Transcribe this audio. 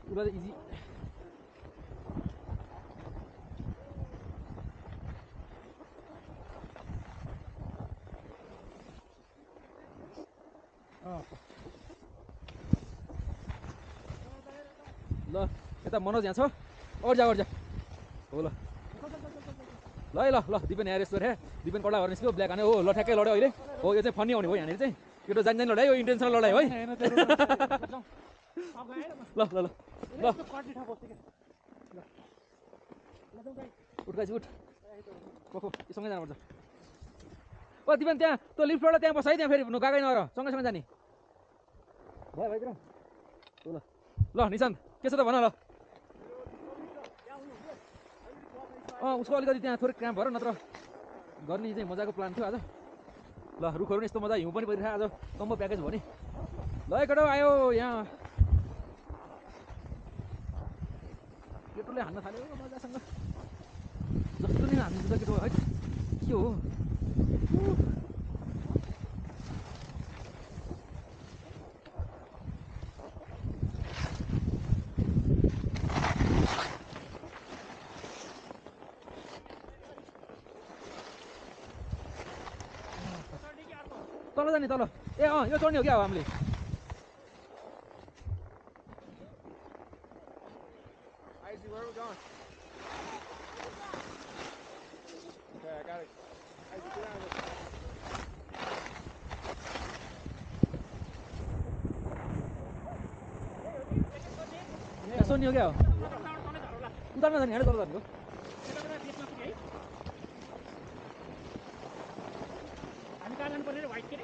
पुरा इजी ल यता मनोज यहाँ छ अगाडि जा अगाडि जा हो ल ल है ल ल दिपेन यहाँ रेस्ट गरे दिपेन कडा गर्ने निस्क्यो ब्ल्याक हाने हो ल ठ्याक्कै लड्यो अहिले हो यो चाहिँ फन्नी आउने हो यहाँनिर चाहिँ केटो जान जान लडाइ हो इन्टेन्सनल लडाइ हो है ल ल ल ल उठ गाइस उठ कोको सँगै जानुपर्छ ओ दिपेन त्यहाँ त्यो लिफ्टबाट त्यहाँ बस है त्यहाँ फेरि गएकै नगर सँगै सँगै जाने भयो भाइतिर ल ल निशान्त के छ त भन ल उसको अलिकति त्यहाँ थोरै क्राम्प भएर नत्र गर्ने चाहिँ मजाको प्लान थियो आज ल रुखहरू पनि यस्तो मजा हिउँ पनि परिरहेको आज कम्बो प्याकेज भयो नि ल केटो आयो यहाँ केटोले हान्न थाल्यो मजासँग जस्तो नि हान्नु त केटो है के हो तल जाने तल ए यो चढ्ने हो क्या अब हामीले सोध्ने हो क्या हो उतार्न जाने तल जाने हो हामी कहाँ जानु पर्ने व्हाइट के